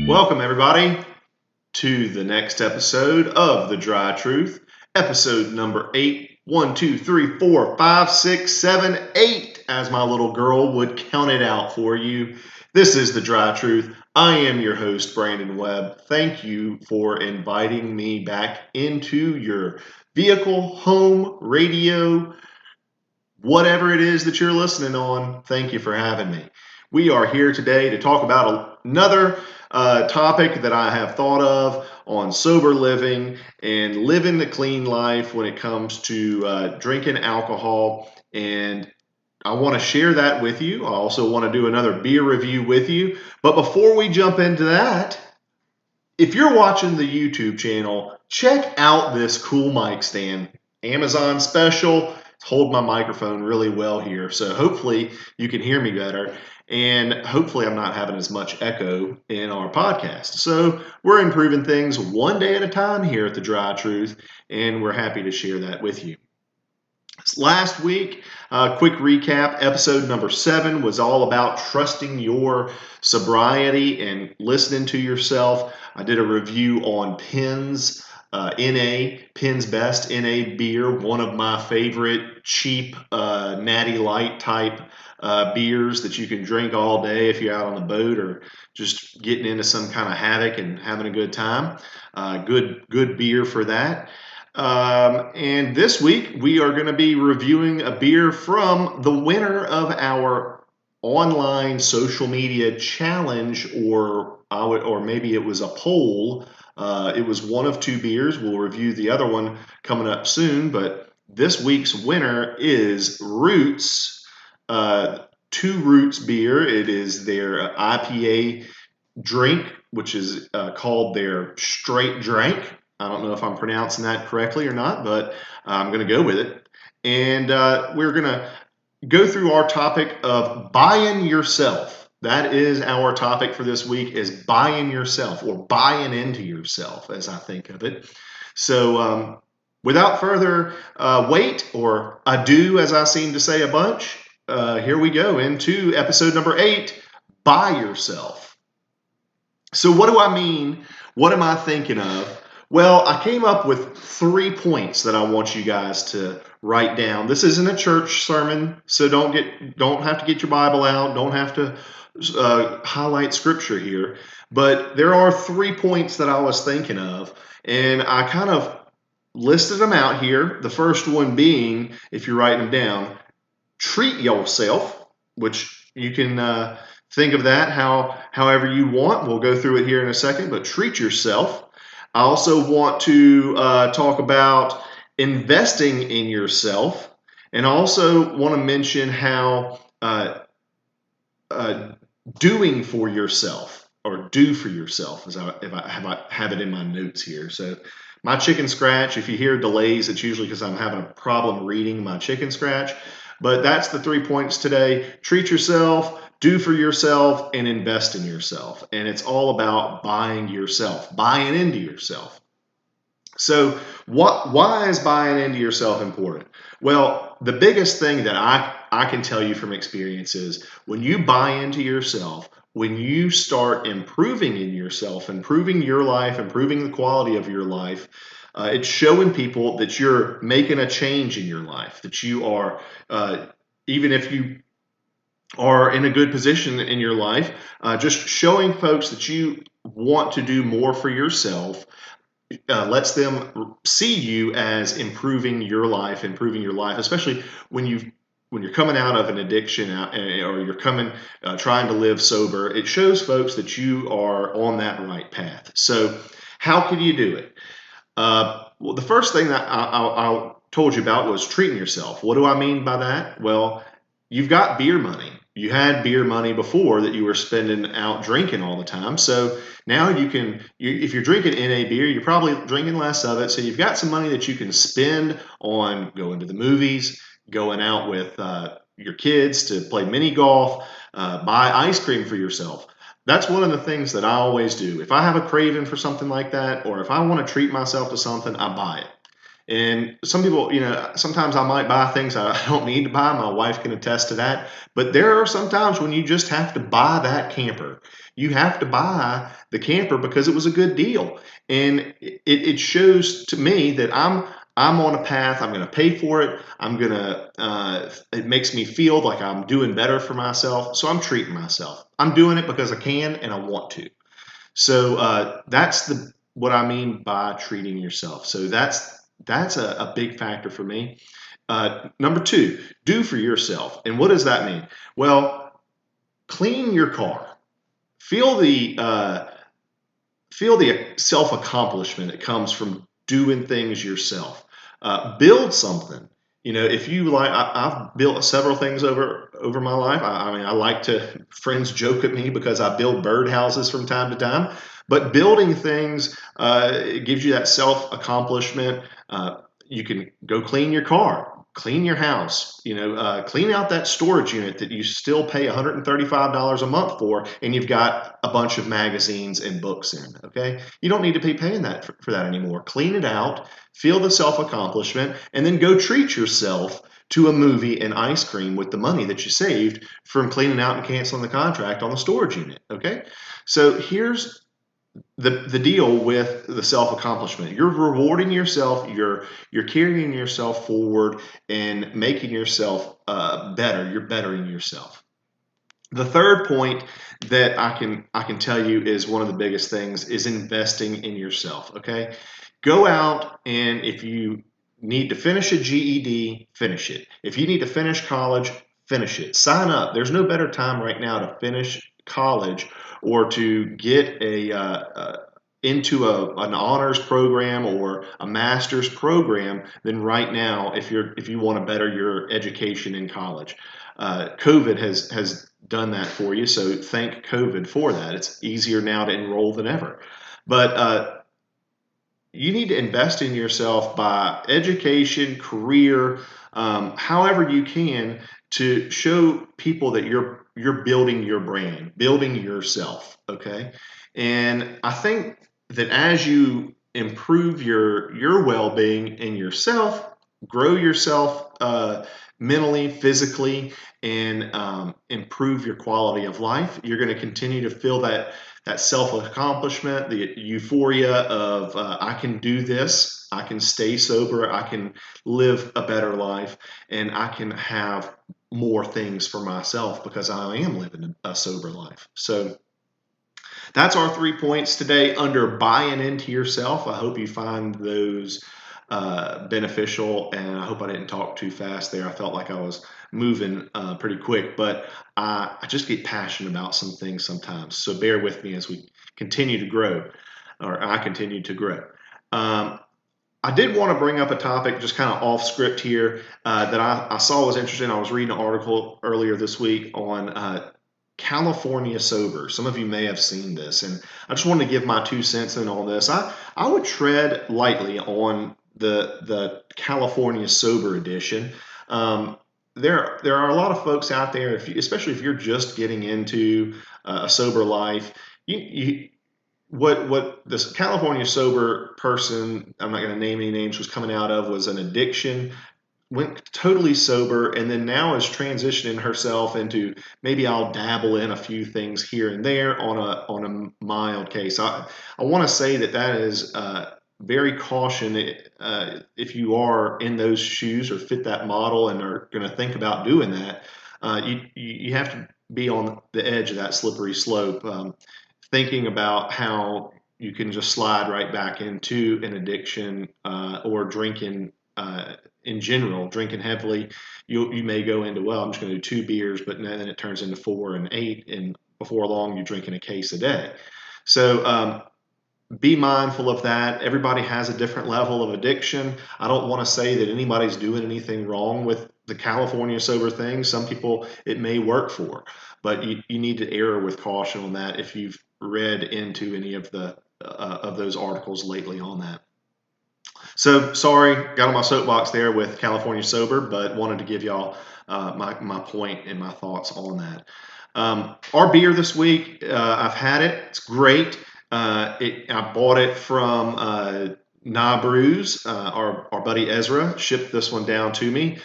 Welcome, everybody, to the next episode of The Dry Truth, episode number 8. 1, 2, 3, 4, 5, 6, 7, 8, as my little girl would count it out for you. This is The Dry Truth. I am your host, Brandon Webb. Thank you for inviting me back into your vehicle, home, radio, whatever it is that you're listening on. Thank you for having me. We are here today to talk about another topic that I have thought of on sober living and living the clean life when it comes to drinking alcohol. And I want to share that with you. I also want to do another beer review with you. But before we jump into that, if you're watching the YouTube channel, check out this cool mic stand. Amazon special. Hold my microphone really well here, so hopefully you can hear me better, and hopefully I'm not having as much echo in our podcast. So we're improving things one day at a time here at The Dry Truth, and we're happy to share that with you. Last week, quick recap, episode number 7 was all about trusting your sobriety and listening to yourself. I did a review on Penn's Penn's Best NA beer, one of my favorite cheap natty light type beers that you can drink all day if you're out on the boat or just getting into some kind of havoc and having a good time. Good beer for that. And this week we are going to be reviewing a beer from the winner of our online social media challenge, or maybe it was a poll. It was one of 2 beers. We'll review the other one coming up soon, but this week's winner is Roots, Two Roots beer. It is their IPA drink, which is called their Straight Drank. I don't know if I'm pronouncing that correctly or not, but I'm going to go with it. And we're going to go through our topic of buying yourself. That is our topic for this week, is buying yourself, or buying into yourself, as I think of it. So without further wait or ado, as I seem to say a bunch, here we go into episode number 8, Buy Yourself. So what do I mean? What am I thinking of? Well, I came up with 3 points that I want you guys to write down. This isn't a church sermon, so don't have to get your Bible out, don't have to highlight scripture here. But there are 3 points that I was thinking of, and I kind of listed them out here. The first one being, if you're writing them down, treat yourself, which you can think of that however you want. We'll go through it here in a second, but treat yourself. I also want to talk about investing in yourself, and also want to mention how doing for yourself, or do for yourself, if I have it in my notes here. So my chicken scratch, if you hear delays, it's usually because I'm having a problem reading my chicken scratch. But that's the 3 points today. Treat yourself, do for yourself, and invest in yourself. And it's all about buying yourself, buying into yourself. So why is buying into yourself important? Well, the biggest thing that I can tell you from experience is when you buy into yourself, when you start improving in yourself, improving your life, improving the quality of your life, it's showing people that you're making a change in your life, that you are, even if you are in a good position in your life, just showing folks that you want to do more for yourself lets them see you as improving your life, especially when you're coming out of an addiction or you're trying to live sober. It shows folks that you are on that right path. So how can you do it? Well, the first thing that I told you about was treating yourself. What do I mean by that? Well, you've got beer money. You had beer money before that you were spending out drinking all the time. So now if you're drinking NA beer, you're probably drinking less of it. So you've got some money that you can spend on going to the movies, going out with your kids to play mini golf, buy ice cream for yourself. That's one of the things that I always do. If I have a craving for something like that, or if I want to treat myself to something, I buy it. And some people, sometimes I might buy things I don't need to buy. My wife can attest to that. But there are some times when you just have to buy that camper. You have to buy the camper because it was a good deal. And it shows to me that I'm on a path. I'm going to pay for it. It makes me feel like I'm doing better for myself. So I'm treating myself. I'm doing it because I can and I want to. So that's what I mean by treating yourself. So that's a big factor for me. Number two, do for yourself. And what does that mean? Well, clean your car. Feel the self accomplishment that comes from doing things yourself. Build something. If you like, I've built several things over my life. I mean, I like to. Friends joke at me because I build birdhouses from time to time. But building things it gives you that self accomplishment. You can go clean your car, clean your house. Clean out that storage unit that you still pay $135 a month for, and you've got a bunch of magazines and books in. Okay, you don't need to be paying that for that anymore. Clean it out. Feel the self accomplishment, and then go treat yourself to a movie and ice cream with the money that you saved from cleaning out and canceling the contract on the storage unit. Okay, so here's the deal with the self accomplishment. You're rewarding yourself. You're carrying yourself forward and making yourself better. You're bettering yourself. The third point that I can tell you is one of the biggest things is investing in yourself. Okay, go out, and if you need to finish a GED, finish it. If you need to finish college, finish it. Sign up. There's no better time right now to finish college or to get into an honors program or a master's program than right now if you want to better your education in college. COVID has done that for you, so thank COVID for that. It's easier now to enroll than ever. But you need to invest in yourself by education, career, however you can, to show people that you're building your brand, building yourself. Okay, and I think that as you improve your well-being and yourself, grow yourself mentally, physically, and improve your quality of life, you're going to continue to feel that self-accomplishment, the euphoria of I can do this, I can stay sober, I can live a better life, and I can have more things for myself because I am living a sober life. So that's our 3 points today under buying into yourself. I hope you find those beneficial, and I hope I didn't talk too fast there. I felt like I was moving pretty quick, but I just get passionate about some things sometimes. So bear with me as we continue to grow, or I continue to grow. I did want to bring up a topic just kind of off script here that I saw was interesting. I was reading an article earlier this week on California sober. Some of you may have seen this, and I just wanted to give my 2 cents in on this. I would tread lightly on the California sober edition. There are a lot of folks out there, especially if you're just getting into a sober life. What this California sober person, I'm not going to name any names, was coming out of was an addiction, went totally sober, and then now is transitioning herself into maybe I'll dabble in a few things here and there on a mild case. I want to say that is very caution if you are in those shoes or fit that model and are going to think about doing that. You have to be on the edge of that slippery slope, thinking about how you can just slide right back into an addiction or drinking. In general, drinking heavily, you may go into, well, I'm just going to do 2 beers, but then it turns into 4 and 8, and before long, you're drinking a case a day. So be mindful of that. Everybody has a different level of addiction. I don't want to say that anybody's doing anything wrong with the California sober thing. Some people it may work for, but you need to err with caution on that if you've read into any of those articles lately on that. So sorry, got on my soapbox there with California sober, but wanted to give y'all my point and my thoughts on that. Our beer this week, I've had it. It's great. I bought it from Nah Brews, our buddy Ezra shipped this one down to me.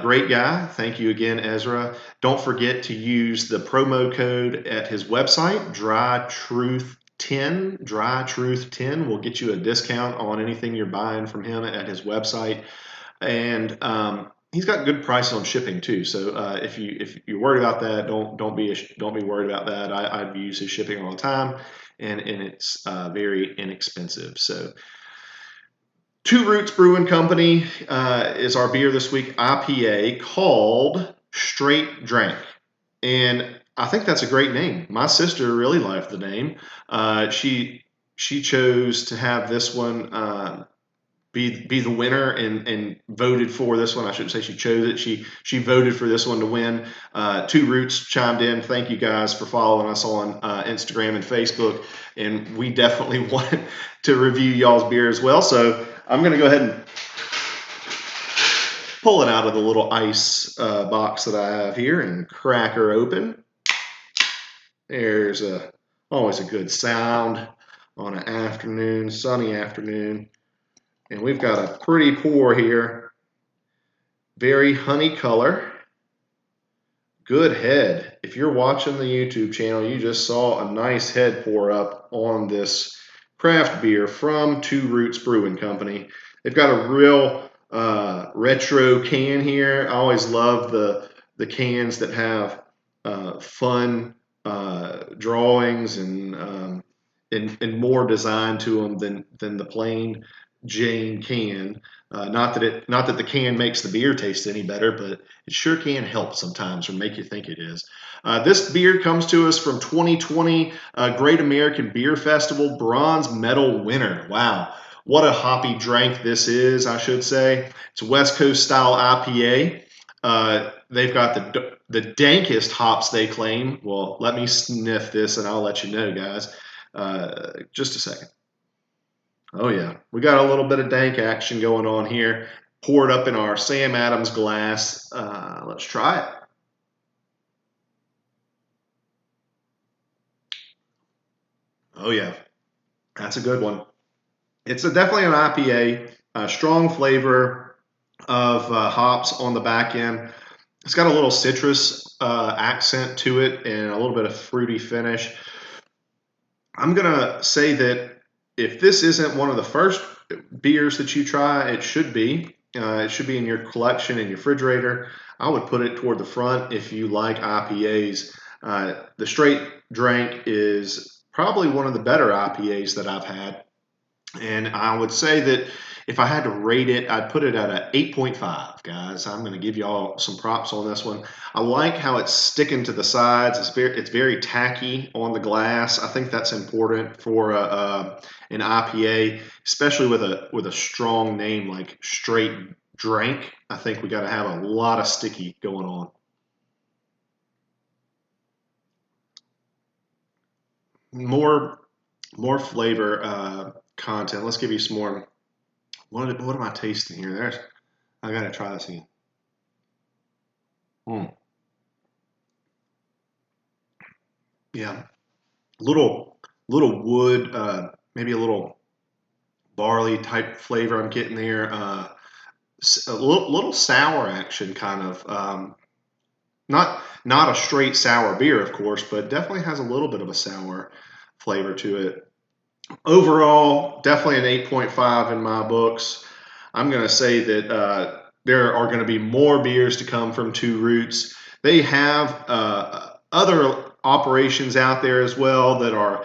Great guy. Thank you again, Ezra. Don't forget to use the promo code at his website, DryTruth10. DryTruth10 will get you a discount on anything you're buying from him at his website. And he's got good prices on shipping too. So if you're worried about that, don't be worried about that. I use his shipping all the time, and it's very inexpensive. So Two Roots Brewing Company is our beer this week, IPA called Straight Dank. And I think that's a great name. My sister really liked the name. She chose to have this one be the winner and voted for this one. I shouldn't say she chose it. She voted for this one to win. Two Roots chimed in. Thank you guys for following us on Instagram and Facebook. And we definitely want to review y'all's beer as well. So I'm going to go ahead and pull it out of the little ice box that I have here and crack her open. There's always a good sound on an afternoon, sunny afternoon. And we've got a pretty pour here. Very honey color. Good head. If you're watching the YouTube channel, you just saw a nice head pour up on this craft beer from Two Roots Brewing Company. They've got a real retro can here. I always love the cans that have fun drawings and more design to them than the plain Jane can. Not that the can makes the beer taste any better, but it sure can help sometimes or make you think it is. This beer comes to us from 2020 Great American Beer Festival Bronze Medal winner. Wow, what a hoppy drink this is, I should say. It's a West Coast style IPA. They've got the dankest hops, they claim. Well, let me sniff this and I'll let you know, guys. Just a second. Oh yeah, we got a little bit of dank action going on here. Poured up in our Sam Adams glass. Let's try it. Oh yeah, that's a good one. It's definitely an IPA. Strong flavor of hops on the back end. It's got a little citrus accent to it and a little bit of fruity finish. I'm gonna say that if this isn't one of the first beers that you try, it should be. It should be in your collection in your refrigerator. I would put it toward the front if you like IPAs. The Straight Dank is probably one of the better IPAs that I've had. And I would say that if I had to rate it, I'd put it at an 8.5, guys. I'm going to give y'all some props on this one. I like how it's sticking to the sides. It's very tacky on the glass. I think that's important for an IPA, especially with a strong name like Straight Dank. I think we got to have a lot of sticky going on. More flavor content. Let's give you some more. What am I tasting here? I gotta try this again. Mm. Yeah, little wood, maybe a little barley type flavor I'm getting there. A little sour action, kind of. Not a straight sour beer, of course, but definitely has a little bit of a sour flavor to it. Overall, definitely an 8.5 in my books. I'm going to say that there are going to be more beers to come from Two Roots. They have other operations out there as well that are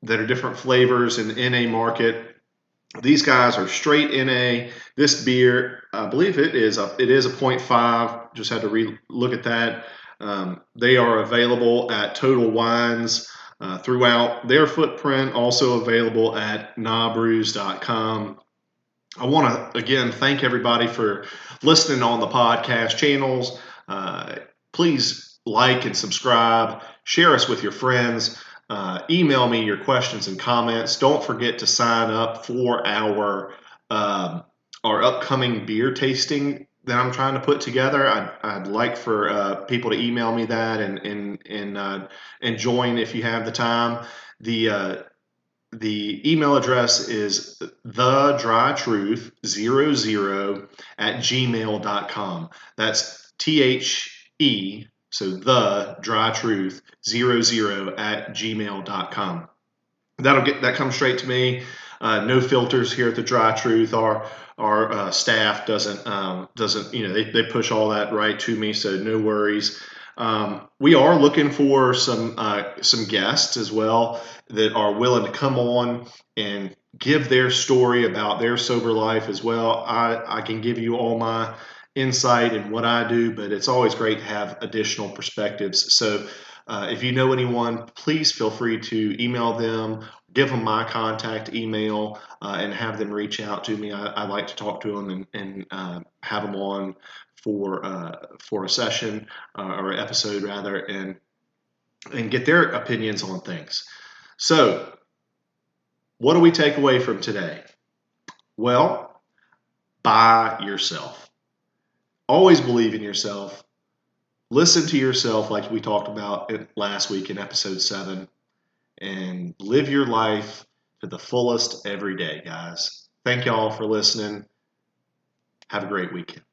different flavors in the NA market. These guys are straight NA. This beer, I believe it is a 0.5. Just had to look at that. They are available at Total Wines throughout their footprint. Also available at nabrews.com. I want to again thank everybody for listening on the podcast channels. Please like and subscribe. Share us with your friends. Email me your questions and comments. Don't forget to sign up for our upcoming beer tasting that I'm trying to put together. I'd like for people to email me that and join if you have the time. The The email address is thedrytruth00@gmail.com. That's THE, so thedrytruth00@gmail.com. That comes straight to me. No filters here at the Dry Truth. Our staff doesn't they push all that right to me, so no worries. We are looking for some guests as well that are willing to come on and give their story about their sober life as well. I can give you all my insight and what I do, but it's always great to have additional perspectives. So if you know anyone, please feel free to email them, give them my contact email, and have them reach out to me. I like to talk to them and have them on for a session or episode rather, and get their opinions on things. So, what do we take away from today? Well, buy yourself. Always believe in yourself. Listen to yourself, like we talked about last week in episode 7, and live your life to the fullest every day, guys. Thank y'all for listening. Have a great weekend.